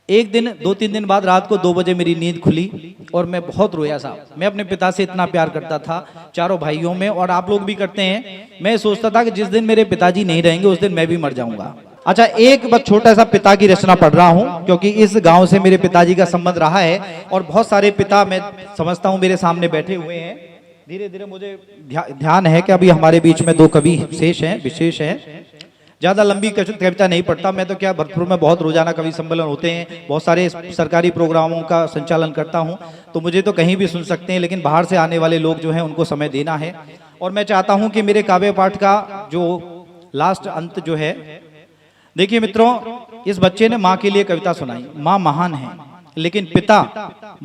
एक दिन 2-3 दिन बाद रात को 2 बजे मेरी नींद खुली और मैं बहुत रोया साहब। मैं अपने पिता से इतना प्यार करता था, चारों भाइयों में, और आप लोग भी करते हैं। मैं सोचता था कि जिस दिन मेरे पिताजी नहीं रहेंगे उस दिन मैं भी मर जाऊंगा। अच्छा, एक बस छोटा सा पिता की रचना पढ़ रहा हूँ, क्योंकि इस गांव से मेरे पिताजी का संबंध रहा है और बहुत सारे पिता मैं समझता हूँ मेरे सामने बैठे हुए हैं। धीरे धीरे मुझे ध्यान है कि अभी हमारे बीच में 2 कवि शेष हैं, विशेष हैं। ज्यादा लंबी कविता नहीं पढ़ता मैं तो, क्या भरतपुर में बहुत रोजाना कवि सम्मेलन होते हैं, बहुत सारे सरकारी प्रोग्रामों का संचालन करता हूं, तो मुझे तो कहीं भी सुन सकते हैं, लेकिन बाहर से आने वाले लोग जो हैं उनको समय देना है। और मैं चाहता हूं कि मेरे काव्य पाठ का जो लास्ट अंत जो है, देखिए मित्रों, इस बच्चे ने माँ के लिए कविता सुनाई। माँ महान है, लेकिन पिता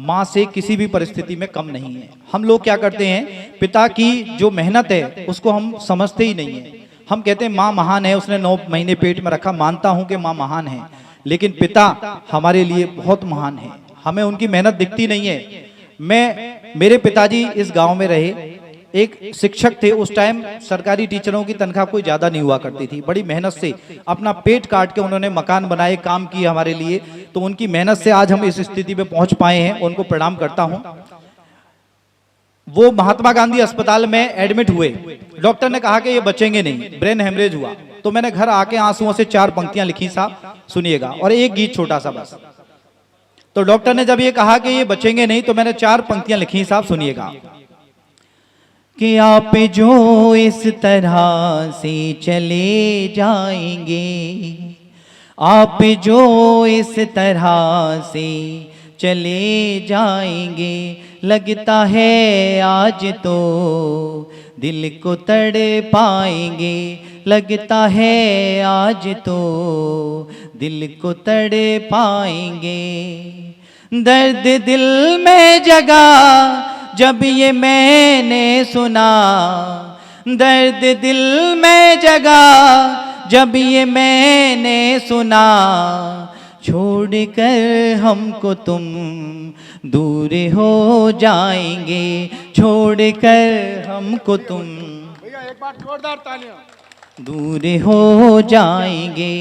माँ से किसी भी परिस्थिति में कम नहीं है। हम लोग क्या करते हैं, पिता की जो मेहनत है उसको हम समझते ही नहीं है। हम कहते हैं माँ महान है, उसने 9 महीने पेट में रखा, मानता हूं कि माँ महान है, लेकिन पिता हमारे लिए बहुत महान है, हमें उनकी मेहनत दिखती नहीं है। मेरे पिताजी इस गांव में रहे, एक शिक्षक थे। उस टाइम सरकारी टीचरों की तनख्वाह कोई ज्यादा नहीं हुआ करती थी। बड़ी मेहनत से अपना पेट काट के उन्होंने मकान बनाए, काम किए हमारे लिए। तो उनकी मेहनत से आज हम इस स्थिति पे पहुंच पाए हैं, उनको प्रणाम करता हूं। वो महात्मा गांधी अस्पताल में एडमिट हुए, डॉक्टर ने कहा कि ये बचेंगे नहीं, ब्रेन हेमरेज हुआ। तो मैंने घर आके आंसुओं से 4 पंक्तियां लिखी साहब, सुनिएगा, और एक गीत छोटा सा बस। तो डॉक्टर ने जब ये कहा कि ये बचेंगे नहीं, तो मैंने 4 पंक्तियां लिखी साहब, सुनिएगा। कि आप जो इस तरह से चले जाएंगे, आप जो इस तरह से चले जाएंगे, लगता है आज तो दिल को तड़ पाएंगे, लगता है आज तो दिल को तड़ पाएंगे। दर्द दिल में जगा जब ये मैंने सुना, दर्द दिल में जगा जब ये मैंने सुना, छोड़कर हमको तुम दूर हो जाएंगे, छोड़कर हमको तुम एक बार जोरदार तालियां, दूर हो जाएंगे।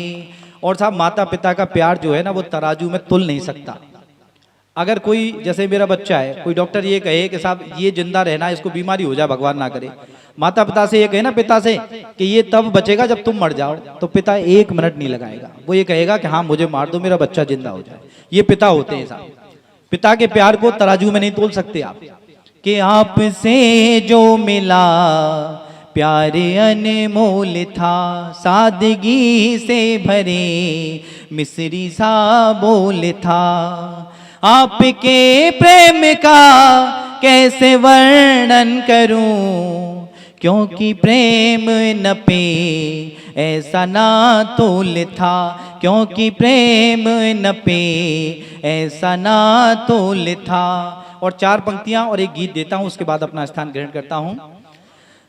और साहब, माता पिता का प्यार जो है ना, वो तराजू में तुल नहीं सकता। अगर कोई, जैसे मेरा बच्चा है, कोई डॉक्टर ये कहे कि साहब ये जिंदा रहना, इसको बीमारी हो जाए, भगवान ना करे, माता पिता से ये कहे ना, पिता से, कि ये तब बचेगा जब तुम मर जाओ, तो पिता 1 मिनट नहीं लगाएगा। वो ये कहेगा कि हाँ मुझे मार दो, मेरा बच्चा जिंदा हो जाए। ये पिता होते हैं साहब। पिता के प्यार को तराजू में नहीं तोल सकते आप। कि आपसे जो मिला प्यार अनमोल था, सादगी से भरे मिसरी सा बोल था, आपके प्रेम का कैसे वर्णन करूं, क्योंकि प्रेम न पे ऐसा ना तोल था, क्योंकि प्रेम न पे ऐसा ना तोल था। और 4 पंक्तियां और एक गीत देता हूं, उसके बाद अपना स्थान ग्रहण करता हूं।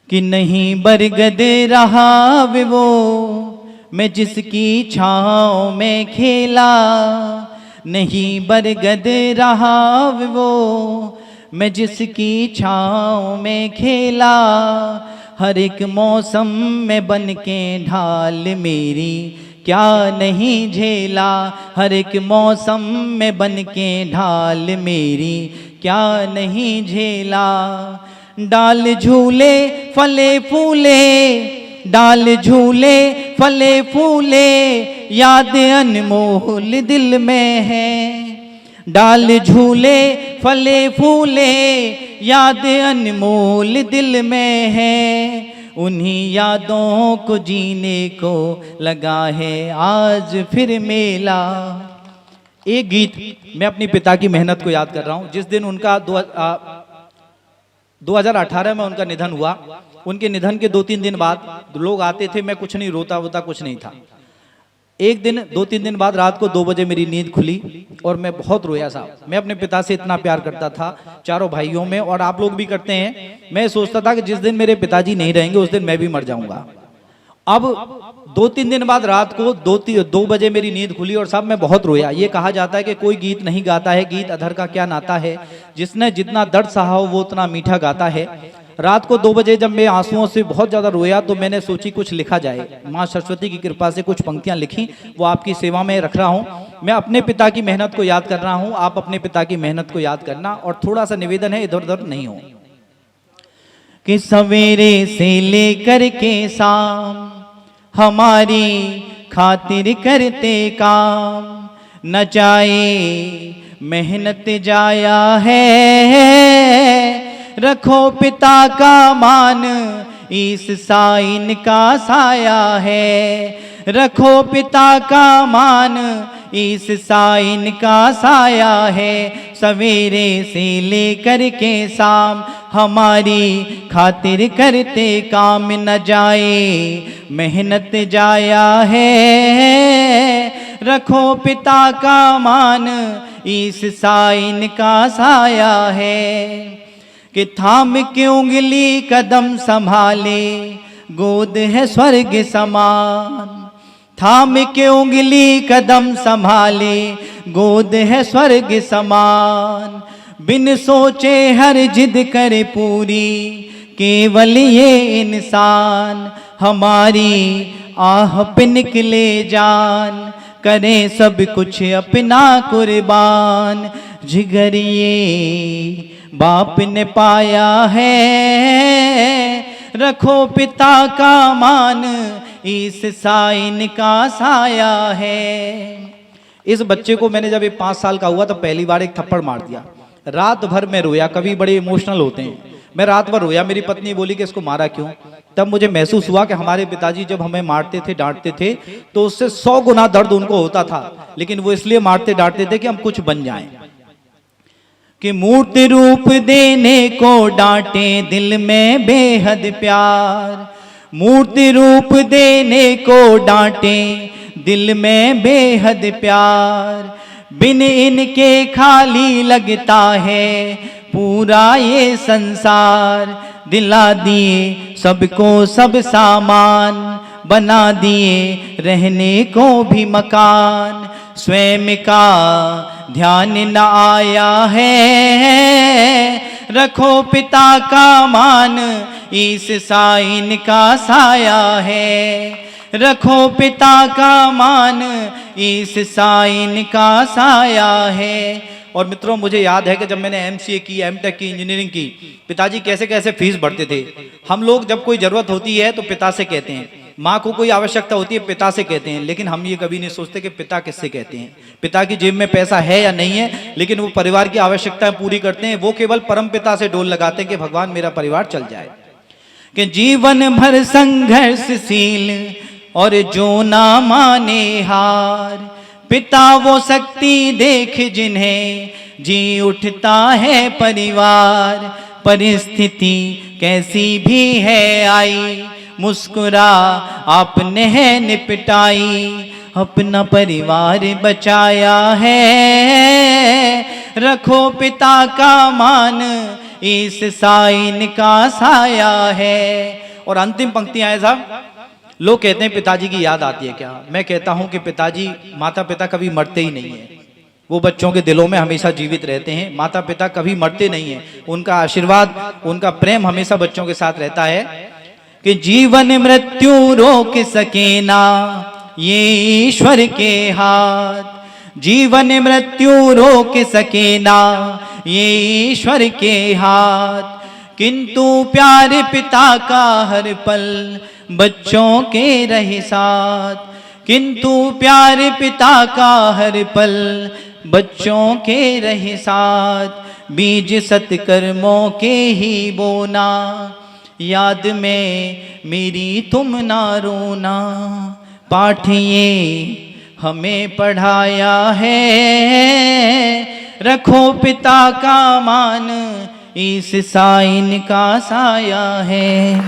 कि नहीं बरगद रहा वो मैं जिसकी छाँव में खेला, नहीं बरगद रहा वो मैं जिसकी छाँव में खेला, हर एक मौसम में बन के ढाल मेरी क्या नहीं झेला, हर एक मौसम में बन के ढाल मेरी क्या नहीं झेला। डाल झूले फले फूले, डाल झूले फले फूले, याद अनमोल दिल में है, डाल झूले फले फूले, याद अनमोल दिल में है, उन्हीं यादों को जीने को लगा है आज फिर मेला। एक गीत मैं अपनी पिता की मेहनत को याद कर रहा हूं। जिस दिन उनका 2018 में उनका निधन हुआ, उनके निधन के 2-3 दिन बाद लोग आते थे, मैं कुछ नहीं रोता वोता कुछ नहीं था। एक दिन 2-3 दिन बाद रात को 2 बजे मेरी नींद खुली और मैं बहुत रोया साहब। मैं अपने पिता से इतना प्यार करता था, चारों भाइयों में, और आप लोग भी करते हैं। मैं सोचता था कि जिस दिन मेरे पिताजी नहीं रहेंगे उस दिन मैं भी मर जाऊंगा। अब 2-3 दिन बाद रात को 2 बजे मेरी नींद खुली और साहब मैं बहुत रोया। ये कहा जाता है कि कोई गीत नहीं गाता है, गीत अधर का क्या नाता है, जिसने जितना दर्द सहा हो वो उतना मीठा गाता है। रात को 2 बजे जब मैं आंसुओं से बहुत ज़्यादा रोया तो मैंने सोची कुछ लिखा जाए। माँ सरस्वती की कृपा से कुछ पंक्तियाँ लिखी, वो आपकी सेवा में रख रहा हूँ। मैं अपने पिता की मेहनत को याद कर रहा हूँ, आप अपने पिता की मेहनत को याद करना, और थोड़ा सा निवेदन है इधर उधर नहीं हो। कि सवेरे से लेकर के शाम हमारी खातिर करते काम, न जाए मेहनत जाया है, रखो पिता का मान इस साइन का साया है, रखो पिता का मान इस साइन का साया है। सवेरे से लेकर के शाम हमारी खातिर करते काम, न जाए मेहनत जाया है, रखो पिता का मान इस साइन का साया है। कि थाम के उंगली कदम संभाले गोद है स्वर्ग समान, थाम के उंगली कदम संभाले गोद है स्वर्ग समान, बिन सोचे हर जिद करे पूरी केवल ये इंसान, हमारी आह पे निकले जान करे सब कुछ अपना कुर्बान, जिगर ये बाप ने पाया है, रखो पिता का मान इस साइन का साया है। इस बच्चे को मैंने जब ये 5 साल का हुआ तो पहली बार एक थप्पड़ मार दिया। रात भर मैं रोया, कभी बड़े इमोशनल होते हैं, मैं रात भर रोया। मेरी पत्नी बोली कि इसको मारा क्यों? तब मुझे महसूस हुआ कि हमारे पिताजी जब हमें मारते थे डांटते थे तो उससे 100 गुना दर्द उनको होता था, लेकिन वो इसलिए मारते डांटते थे कि हम कुछ बन जाएं। कि मूर्ति रूप देने को डांटे दिल में बेहद प्यार, मूर्ति रूप देने को डांटे दिल में बेहद प्यार, बिन इनके खाली लगता है पूरा ये संसार, दिला दिए सबको सब सामान, बना दिए रहने को भी मकान, स्वयं का ध्यान न आया है, रखो पिता का मान इस साइन का साया है, रखो पिता का मान इस साइन का साया है। और मित्रों, मुझे याद है कि जब मैंने MCA की, M.Tech की, इंजीनियरिंग की, पिताजी कैसे कैसे फीस भरते थे। हम लोग जब कोई जरूरत होती है तो पिता से कहते हैं, माँ को कोई आवश्यकता होती है पिता से कहते हैं, लेकिन हम ये कभी नहीं सोचते कि पिता किससे कहते हैं। पिता की जेब में पैसा है या नहीं है, लेकिन वो परिवार की आवश्यकताएं पूरी करते हैं। वो केवल परम पिता से डोल लगाते हैं कि भगवान मेरा परिवार चल जाए। कि जीवन भर संघर्षशील और जो ना माने हार, पिता वो शक्ति देख जिन्हें जी उठता है परिवार, परिस्थिति कैसी भी है आई, मुस्कुरा आपने है निपटाई, अपना परिवार बचाया है, रखो पिता का मान इस साइन का साया है। और अंतिम पंक्तियां हैं साहब। लोग कहते हैं पिताजी की याद आती है क्या? मैं कहता हूं कि पिताजी, माता पिता कभी मरते ही नहीं है, वो बच्चों के दिलों में हमेशा जीवित रहते हैं। माता पिता कभी मरते नहीं है, उनका आशीर्वाद, उनका प्रेम हमेशा बच्चों के साथ रहता है। कि जीवन मृत्यु रोक सके ना ये ईश्वर के हाथ, जीवन मृत्यु रोक सके ना ये ईश्वर के हाथ, किंतु प्यार पिता का हर पल बच्चों के रहे साथ, किंतु प्यार पिता का हर पल बच्चों के रहे साथ, बीज सत्कर्मों के ही बोना, याद में मेरी तुम ना रोना, पाठ ये हमें पढ़ाया है, रखो पिता का मान इस साइन का साया है।